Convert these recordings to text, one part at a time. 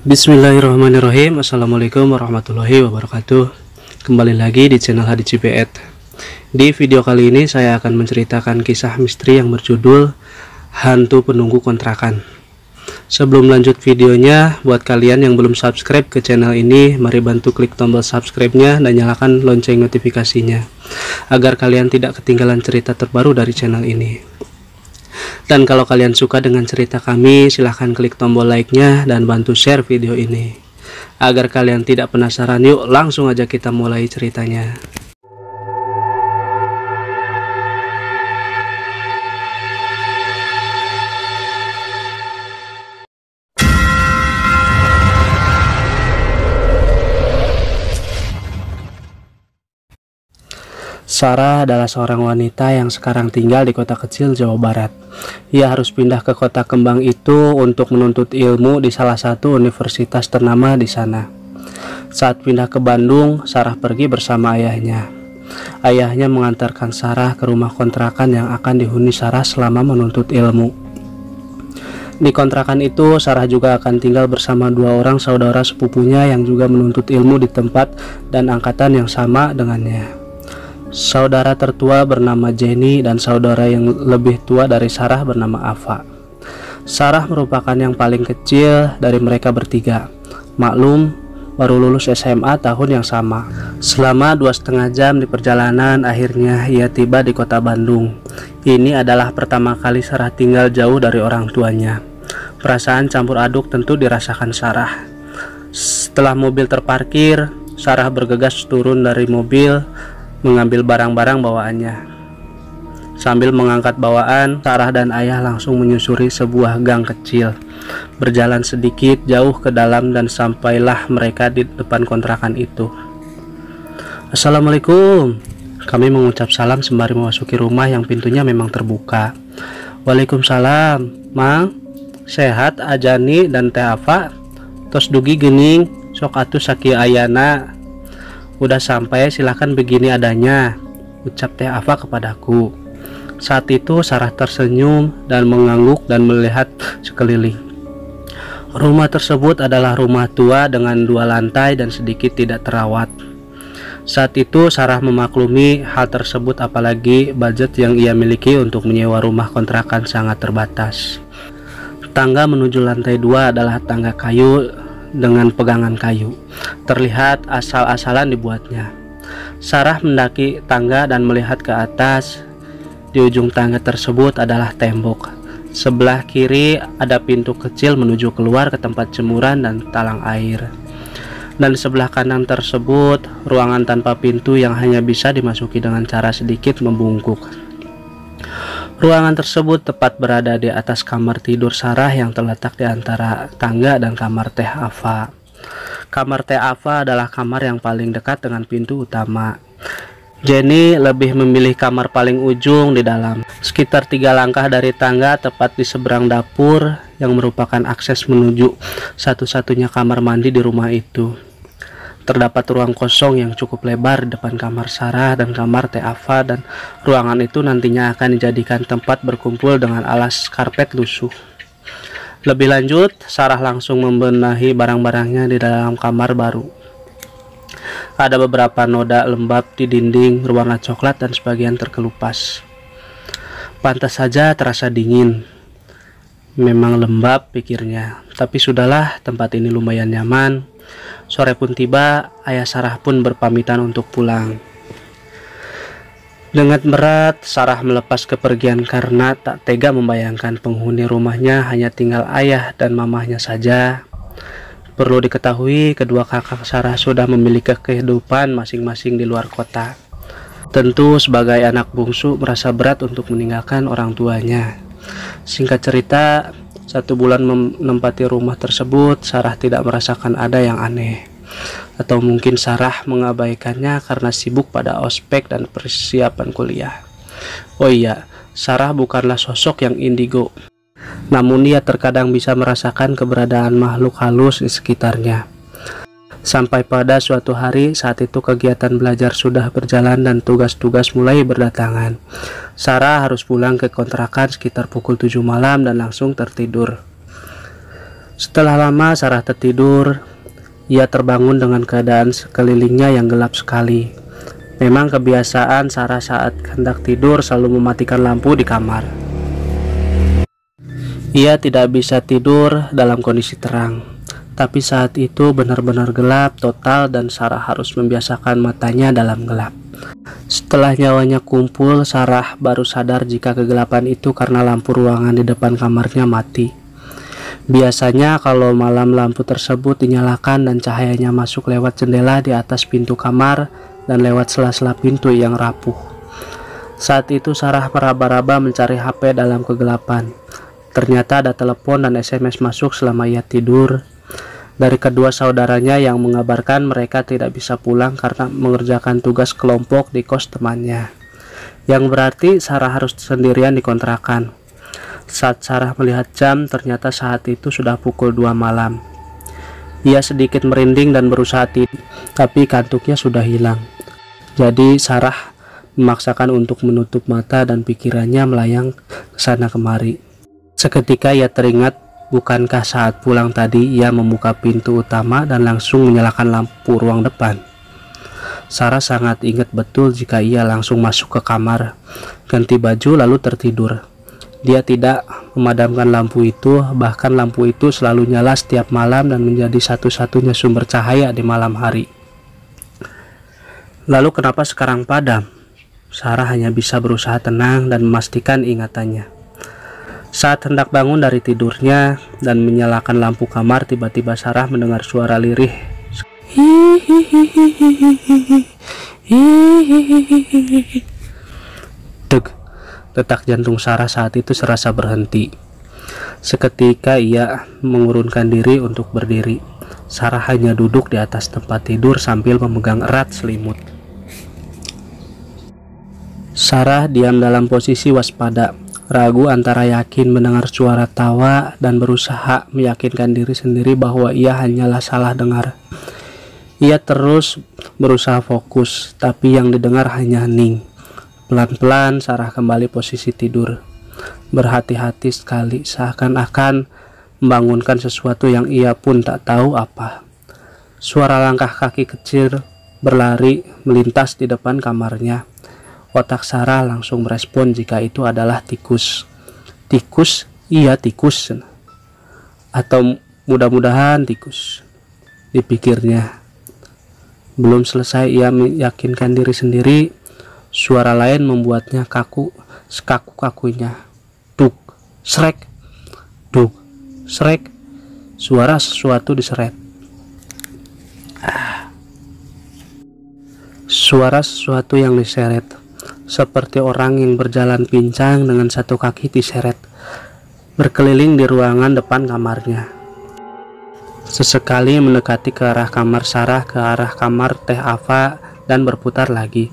Bismillahirrahmanirrahim. Assalamualaikum warahmatullahi wabarakatuh. Kembali lagi di channel HDCPED. Di video kali ini saya akan menceritakan kisah misteri yang berjudul Hantu Penunggu Kontrakan. Sebelum lanjut videonya, buat kalian yang belum subscribe ke channel ini, mari bantu klik tombol subscribe-nya dan nyalakan lonceng notifikasinya agar kalian tidak ketinggalan cerita terbaru dari channel ini. Dan kalau kalian suka dengan cerita kami, silahkan klik tombol like-nya dan bantu share video ini. Agar kalian tidak penasaran, yuk langsung aja kita mulai ceritanya. Sarah adalah seorang wanita yang sekarang tinggal di kota kecil Jawa Barat. Ia harus pindah ke kota kembang itu untuk menuntut ilmu di salah satu universitas ternama di sana. Saat pindah ke Bandung, Sarah pergi bersama ayahnya. Ayahnya mengantarkan Sarah ke rumah kontrakan yang akan dihuni Sarah selama menuntut ilmu. Di kontrakan itu, Sarah juga akan tinggal bersama dua orang saudara sepupunya yang juga menuntut ilmu di tempat dan angkatan yang sama dengannya. Saudara tertua bernama Jenny dan saudara yang lebih tua dari Sarah bernama Ava. Sarah merupakan yang paling kecil dari mereka bertiga. Maklum, baru lulus SMA tahun yang sama. Selama 2,5 jam di perjalanan, akhirnya ia tiba di kota Bandung. Ini adalah pertama kali Sarah tinggal jauh dari orang tuanya. Perasaan campur aduk tentu dirasakan Sarah. Setelah mobil terparkir, Sarah bergegas turun dari mobil, mengambil barang-barang bawaannya. Sambil mengangkat bawaan, Sarah dan ayah langsung menyusuri sebuah gang kecil. Berjalan sedikit jauh ke dalam dan sampailah mereka di depan kontrakan itu. Assalamualaikum. Kami mengucap salam sembari memasuki rumah yang pintunya memang terbuka. Waalaikumsalam. Mang, sehat Ajani dan Teh Ava? Tos dugi gening, sok atuh sakieu ayana. Udah sampai, silahkan begini adanya, ucap Teh Ava kepadaku. Saat itu Sarah tersenyum dan mengangguk dan melihat sekeliling. Rumah tersebut adalah rumah tua dengan 2 lantai dan sedikit tidak terawat. Saat itu Sarah memaklumi hal tersebut, apalagi budget yang ia miliki untuk menyewa rumah kontrakan sangat terbatas. Tangga menuju lantai 2 adalah tangga kayu dengan pegangan kayu. Terlihat asal-asalan dibuatnya. Sarah mendaki tangga dan melihat ke atas. Di ujung tangga tersebut adalah tembok. Sebelah kiri ada pintu kecil menuju keluar ke tempat jemuran dan talang air. Dan di sebelah kanan tersebut ruangan tanpa pintu yang hanya bisa dimasuki dengan cara sedikit membungkuk. Ruangan tersebut tepat berada di atas kamar tidur Sarah yang terletak di antara tangga dan kamar Teh Ava. Kamar Teh Ava adalah kamar yang paling dekat dengan pintu utama. Jenny lebih memilih kamar paling ujung di dalam. Sekitar 3 langkah dari tangga, tepat di seberang dapur yang merupakan akses menuju satu-satunya kamar mandi di rumah itu. Terdapat ruang kosong yang cukup lebar di depan kamar Sarah dan kamar Teh Ava, dan ruangan itu nantinya akan dijadikan tempat berkumpul dengan alas karpet lusuh. Lebih lanjut, Sarah langsung membenahi barang-barangnya di dalam kamar baru. Ada beberapa noda lembab di dinding berwarna coklat dan sebagian terkelupas. Pantas saja terasa dingin. Memang lembab, pikirnya, tapi sudahlah, tempat ini lumayan nyaman. Sore pun tiba, ayah Sarah pun berpamitan untuk pulang. Dengan berat, Sarah melepas kepergian karena tak tega membayangkan penghuni rumahnya hanya tinggal ayah dan mamahnya saja. Perlu diketahui, kedua kakak Sarah sudah memiliki kehidupan masing-masing di luar kota. Tentu sebagai anak bungsu merasa berat untuk meninggalkan orang tuanya. Singkat cerita, 1 bulan menempati rumah tersebut, Sarah tidak merasakan ada yang aneh. Atau mungkin Sarah mengabaikannya karena sibuk pada ospek dan persiapan kuliah. Oh iya, Sarah bukanlah sosok yang indigo. Namun ia terkadang bisa merasakan keberadaan makhluk halus di sekitarnya. Sampai pada suatu hari, saat itu kegiatan belajar sudah berjalan dan tugas-tugas mulai berdatangan. Sarah harus pulang ke kontrakan sekitar pukul 7 malam dan langsung tertidur. Setelah lama Sarah tertidur, ia terbangun dengan keadaan sekelilingnya yang gelap sekali. Memang kebiasaan Sarah saat hendak tidur selalu mematikan lampu di kamar. Ia tidak bisa tidur dalam kondisi terang, tapi saat itu benar-benar gelap total dan Sarah harus membiasakan matanya dalam gelap. Setelah nyawanya kumpul, Sarah baru sadar jika kegelapan itu karena lampu ruangan di depan kamarnya mati. Biasanya kalau malam lampu tersebut dinyalakan dan cahayanya masuk lewat jendela di atas pintu kamar dan lewat sela-sela pintu yang rapuh. Saat itu Sarah meraba-raba mencari HP dalam kegelapan. Ternyata ada telepon dan SMS masuk selama ia tidur dari kedua saudaranya yang mengabarkan mereka tidak bisa pulang karena mengerjakan tugas kelompok di kos temannya. Yang berarti Sarah harus sendirian di kontrakan. Saat Sarah melihat jam, ternyata saat itu sudah pukul 2 malam. Ia sedikit merinding dan berusaha tidur, tapi kantuknya sudah hilang. Jadi Sarah memaksakan untuk menutup mata dan pikirannya melayang ke sana kemari. Seketika ia teringat, bukankah saat pulang tadi ia membuka pintu utama dan langsung menyalakan lampu ruang depan. Sarah sangat ingat betul jika ia langsung masuk ke kamar, ganti baju lalu tertidur. Dia tidak memadamkan lampu itu, bahkan lampu itu selalu nyala setiap malam dan menjadi satu-satunya sumber cahaya di malam hari. Lalu kenapa sekarang padam? Sarah hanya bisa berusaha tenang dan memastikan ingatannya. Saat hendak bangun dari tidurnya dan menyalakan lampu kamar, tiba-tiba Sarah mendengar suara lirih. Deg. Detak jantung Sarah saat itu serasa berhenti. Seketika ia mengurungkan diri untuk berdiri. Sarah hanya duduk di atas tempat tidur sambil memegang erat selimut. Sarah diam dalam posisi waspada, ragu antara yakin mendengar suara tawa dan berusaha meyakinkan diri sendiri bahwa ia hanyalah salah dengar. Ia terus berusaha fokus, tapi yang didengar hanya hening. Pelan-pelan Sarah kembali posisi tidur. Berhati-hati sekali, seakan-akan membangunkan sesuatu yang ia pun tak tahu apa. Suara langkah kaki kecil berlari melintas di depan kamarnya. Otak Sarah langsung merespon jika itu adalah tikus. Tikus? Iya tikus. Atau mudah-mudahan tikus, dipikirnya. Belum selesai ia meyakinkan diri sendiri, suara lain membuatnya kaku, sekaku-kakunya. Duk, srek, duk, srek. Suara sesuatu diseret. Suara sesuatu yang diseret, seperti orang yang berjalan pincang dengan satu kaki diseret, berkeliling di ruangan depan kamarnya. Sesekali mendekati ke arah kamar Sarah, ke arah kamar Teh Ava, dan berputar lagi.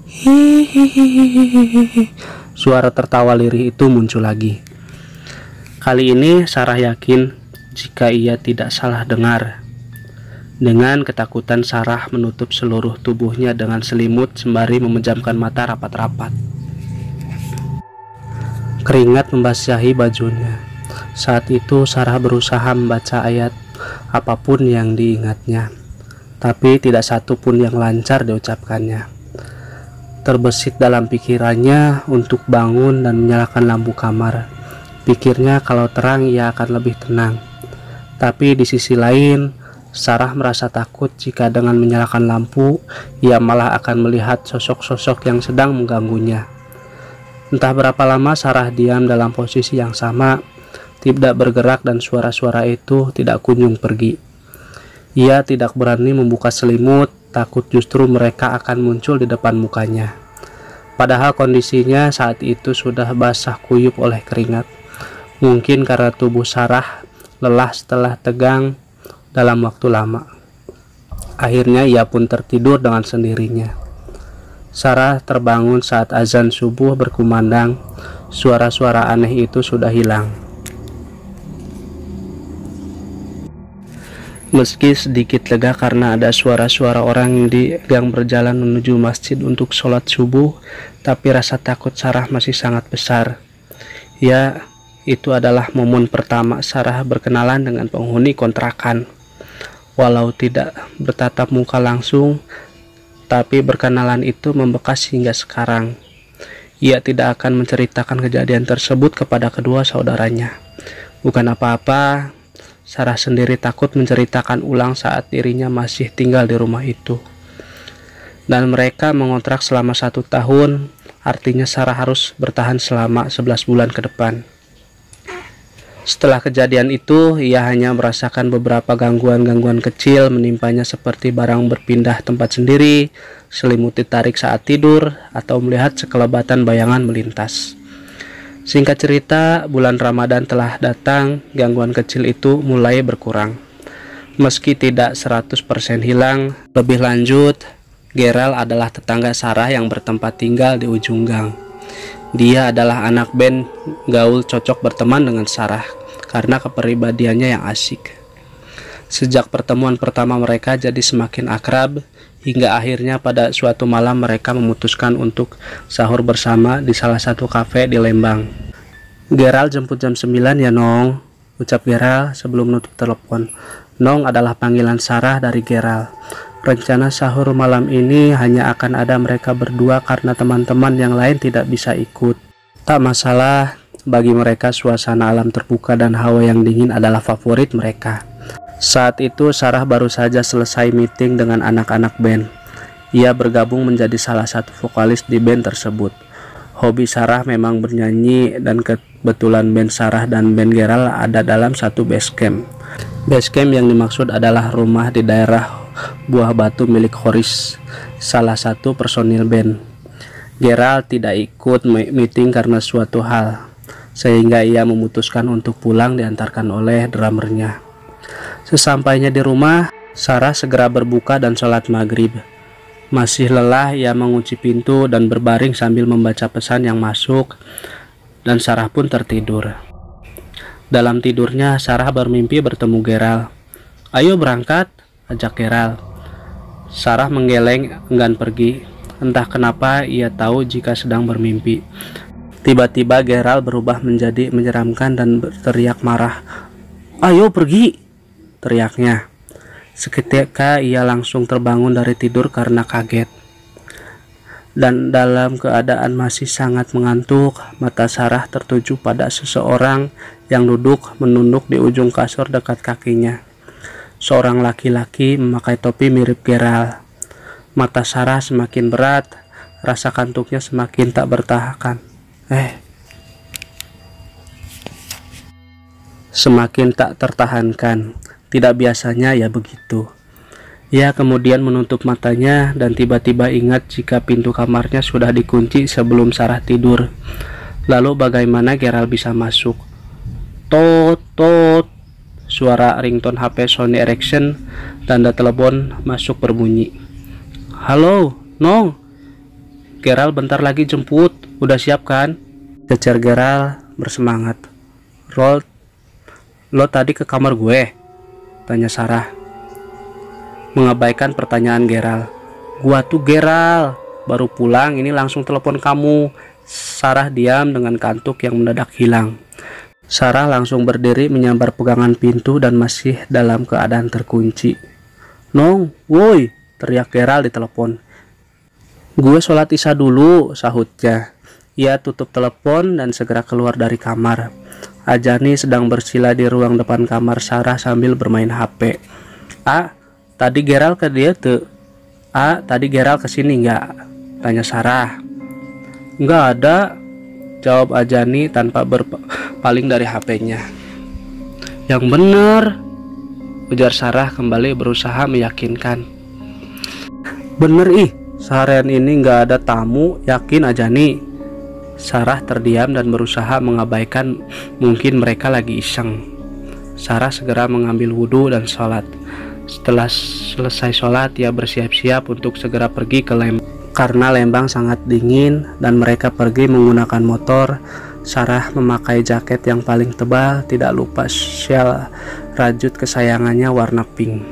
Hihihihihi. Suara tertawa lirih itu muncul lagi. Kali ini Sarah yakin jika ia tidak salah dengar. Dengan ketakutan Sarah menutup seluruh tubuhnya dengan selimut sembari memejamkan mata rapat-rapat. Keringat membasahi bajunya. Saat itu Sarah berusaha membaca ayat apapun yang diingatnya, tapi tidak satu pun yang lancar diucapkannya. Terbesit dalam pikirannya untuk bangun dan menyalakan lampu kamar. Pikirnya kalau terang ia akan lebih tenang. Tapi di sisi lain, Sarah merasa takut jika dengan menyalakan lampu, ia malah akan melihat sosok-sosok yang sedang mengganggunya. Entah berapa lama Sarah diam dalam posisi yang sama, tidak bergerak, dan suara-suara itu tidak kunjung pergi. Ia tidak berani membuka selimut, takut justru mereka akan muncul di depan mukanya. Padahal kondisinya saat itu sudah basah kuyup oleh keringat. Mungkin karena tubuh Sarah lelah setelah tegang dalam waktu lama. Akhirnya ia pun tertidur dengan sendirinya. Sarah terbangun saat azan subuh berkumandang. Suara-suara aneh itu sudah hilang. Meski sedikit lega karena ada suara-suara orang yang berjalan menuju masjid untuk sholat subuh, tapi rasa takut Sarah masih sangat besar. Itu adalah momen pertama Sarah berkenalan dengan penghuni kontrakan. Walau tidak bertatap muka langsung, tapi berkenalan itu membekas hingga sekarang. Ia tidak akan menceritakan kejadian tersebut kepada kedua saudaranya. Bukan apa-apa, Sarah sendiri takut menceritakan ulang saat dirinya masih tinggal di rumah itu. Dan mereka mengontrak selama 1 tahun, artinya Sarah harus bertahan selama 11 bulan ke depan. Setelah kejadian itu, ia hanya merasakan beberapa gangguan-gangguan kecil menimpanya seperti barang berpindah tempat sendiri, selimut ditarik saat tidur, atau melihat sekelebatan bayangan melintas. Singkat cerita, bulan Ramadan telah datang, gangguan kecil itu mulai berkurang. Meski tidak 100% hilang, lebih lanjut, Gerald adalah tetangga Sarah yang bertempat tinggal di ujung gang. Dia adalah anak band gaul cocok berteman dengan Sarah karena kepribadiannya yang asik. Sejak pertemuan pertama mereka jadi semakin akrab, hingga akhirnya pada suatu malam mereka memutuskan untuk sahur bersama di salah satu kafe di Lembang. Gerald jemput jam 9 ya Nong, ucap Gerald sebelum nutup telepon. Nong adalah panggilan Sarah dari Gerald. Rencana sahur malam ini hanya akan ada mereka berdua karena teman-teman yang lain tidak bisa ikut. Tak masalah, bagi mereka suasana alam terbuka dan hawa yang dingin adalah favorit mereka. Saat itu Sarah baru saja selesai meeting dengan anak-anak band. Ia bergabung menjadi salah satu vokalis di band tersebut. Hobi Sarah memang bernyanyi dan kebetulan band Sarah dan band Gerald ada dalam satu base camp. Base camp yang dimaksud adalah rumah di daerah Buah Batu milik Horis, salah satu personil band. Gerald tidak ikut meeting karena suatu hal, sehingga ia memutuskan untuk pulang diantarkan oleh drummernya. Sesampainya di rumah, Sarah segera berbuka dan sholat maghrib. Masih lelah, ia mengunci pintu dan berbaring sambil membaca pesan yang masuk, dan Sarah pun tertidur. Dalam tidurnya, Sarah bermimpi bertemu Gerald. "Ayo berangkat," ajak Gerald. Sarah menggeleng enggan pergi. Entah kenapa ia tahu jika sedang bermimpi. Tiba-tiba Gerald berubah menjadi menyeramkan dan berteriak marah. "Ayo pergi!" teriaknya. Seketika ia langsung terbangun dari tidur karena kaget. Dan dalam keadaan masih sangat mengantuk, mata Sarah tertuju pada seseorang yang duduk menunduk di ujung kasur dekat kakinya. Seorang laki-laki memakai topi mirip Gerald. Mata Sarah semakin berat, rasa kantuknya semakin tak bertahan. Semakin tak tertahankan. Tidak biasanya ya begitu. Ia kemudian menutup matanya dan tiba-tiba ingat jika pintu kamarnya sudah dikunci sebelum Sarah tidur. Lalu bagaimana Gerald bisa masuk? Tot, tot. Suara ringtone HP Sony Ericsson, tanda telepon masuk berbunyi. "Halo, Nong. Gerald bentar lagi jemput. Udah siap kan?" Cecer Gerald bersemangat. Lo tadi ke kamar gue?" tanya Sarah. Mengabaikan pertanyaan Gerald. "Gua tuh Gerald, baru pulang ini langsung telepon kamu." Sarah diam dengan kantuk yang mendadak hilang. Sarah langsung berdiri menyambar pegangan pintu dan masih dalam keadaan terkunci. "Nong, woi!" teriak Gerald di telepon. "Gue sholat isya dulu," sahutnya. Ia tutup telepon dan segera keluar dari kamar. Ajani sedang bersila di ruang depan kamar Sarah sambil bermain HP. Tadi Gerald ke dia tuh." Tadi Gerald kesini nggak?" tanya Sarah. "Nggak ada," jawab Ajani tanpa berpaling dari HP-nya. "Yang bener," ujar Sarah kembali berusaha meyakinkan. "Bener seharian ini nggak ada tamu, yakin Ajani?" Sarah terdiam dan berusaha mengabaikan mungkin mereka lagi iseng. Sarah segera mengambil wudhu dan sholat. Setelah selesai sholat, ia bersiap-siap untuk segera pergi ke Lembang. Karena Lembang sangat dingin dan mereka pergi menggunakan motor, Sarah memakai jaket yang paling tebal, tidak lupa syal rajut kesayangannya warna pink.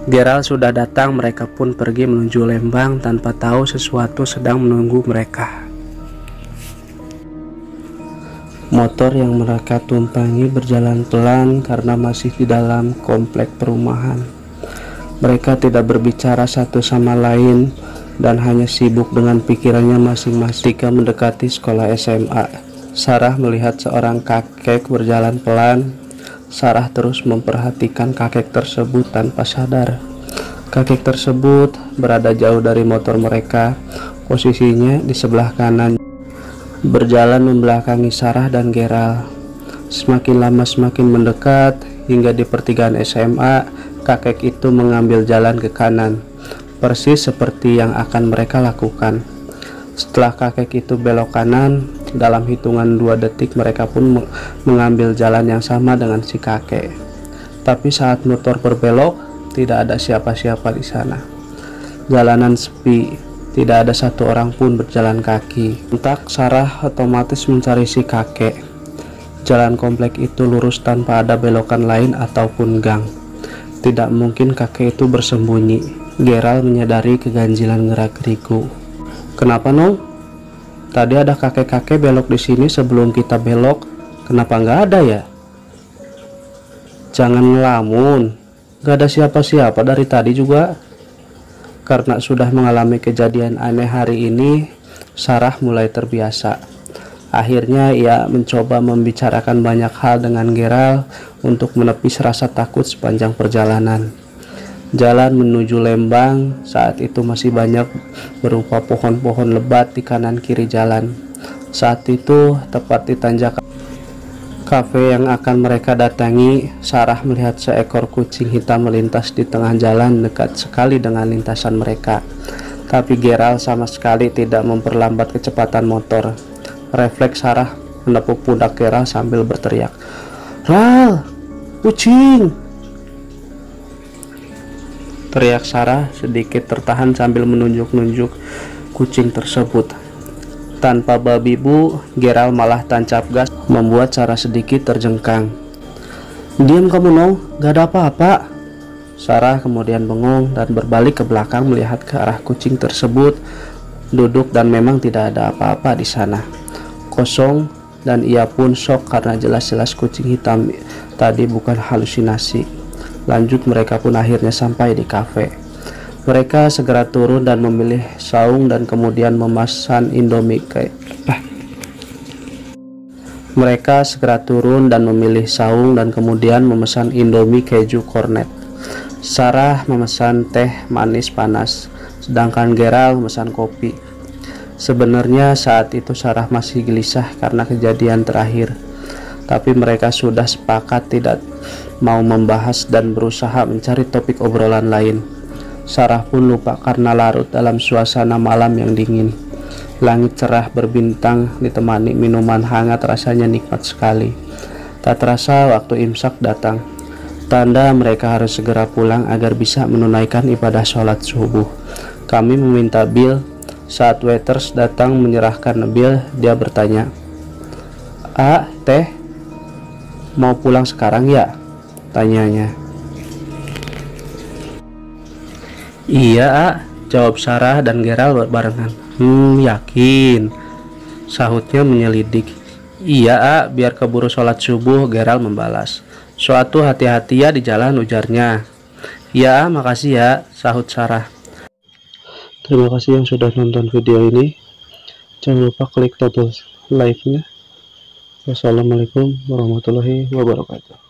Gerald sudah datang, mereka pun pergi menuju Lembang tanpa tahu sesuatu sedang menunggu mereka. Motor yang mereka tumpangi berjalan pelan karena masih di dalam komplek perumahan. Mereka tidak berbicara satu sama lain dan hanya sibuk dengan pikirannya masing-masing. Ketika mendekati sekolah SMA, Sarah melihat seorang kakek berjalan pelan. Sarah terus memperhatikan kakek tersebut tanpa sadar. Kakek tersebut berada jauh dari motor mereka, posisinya di sebelah kanan, berjalan membelakangi Sarah dan Gerald. Semakin lama semakin mendekat, hingga di pertigaan SMA, kakek itu mengambil jalan ke kanan, persis seperti yang akan mereka lakukan. Setelah kakek itu belok kanan, dalam hitungan 2 detik mereka pun mengambil jalan yang sama dengan si kakek. Tapi saat motor berbelok, tidak ada siapa-siapa di sana. Jalanan sepi, tidak ada satu orang pun berjalan kaki. Sontak Sarah otomatis mencari si kakek. Jalan komplek itu lurus tanpa ada belokan lain ataupun gang. Tidak mungkin kakek itu bersembunyi. Gerald menyadari keganjilan gerak-geriku. Kenapa, Nong? Tadi ada kakek-kakek belok di sini sebelum kita belok. Kenapa nggak ada ya? Jangan ngelamun. Nggak ada siapa-siapa dari tadi juga. Karena sudah mengalami kejadian aneh hari ini, Sarah mulai terbiasa. Akhirnya ia mencoba membicarakan banyak hal dengan Gerald untuk menepis rasa takut sepanjang perjalanan. Jalan menuju Lembang saat itu masih banyak berupa pohon-pohon lebat di kanan kiri jalan. Saat itu tepat di tanjakan kafe yang akan mereka datangi, Sarah melihat seekor kucing hitam melintas di tengah jalan dekat sekali dengan lintasan mereka. Tapi Gerald sama sekali tidak memperlambat kecepatan motor. Refleks Sarah menepuk pundak Gerald sambil berteriak, "Ral, kucing!" Teriak Sarah sedikit tertahan sambil menunjuk-nunjuk kucing tersebut. Tanpa babi bu, Gerald malah tancap gas, membuat Sarah sedikit terjengkang. "Diam kamu, Nong, gak ada apa-apa." Sarah kemudian bengong dan berbalik ke belakang melihat ke arah kucing tersebut duduk dan memang tidak ada apa-apa di sana. Kosong, dan ia pun shock karena jelas-jelas kucing hitam tadi bukan halusinasi. Lanjut mereka pun akhirnya sampai di kafe. Mereka segera turun dan memilih saung dan kemudian memesan Indomie Mereka segera turun dan memilih saung dan kemudian memesan Indomie keju kornet. Sarah memesan teh manis panas, sedangkan Gerald memesan kopi. Sebenarnya saat itu Sarah masih gelisah karena kejadian terakhir, tapi mereka sudah sepakat tidak mau membahas dan berusaha mencari topik obrolan lain. Sarah pun lupa karena larut dalam suasana malam yang dingin. Langit cerah berbintang ditemani minuman hangat, rasanya nikmat sekali. Tak terasa waktu imsak datang. Tanda mereka harus segera pulang agar bisa menunaikan ibadah sholat subuh. Kami meminta bil. Saat waiters datang menyerahkan bil, dia bertanya, Teh, mau pulang sekarang ya?" tanyanya. "Iya, jawab Sarah dan Gerald barengan. Yakin?" sahutnya menyelidik. "Iya, biar keburu sholat subuh," Gerald membalas. "Suatu hati-hati ya di jalan," ujarnya. "Ya, makasih ya," sahut Sarah. Terima kasih yang sudah nonton video ini. Jangan lupa klik tombol like-nya. Wassalamualaikum warahmatullahi wabarakatuh.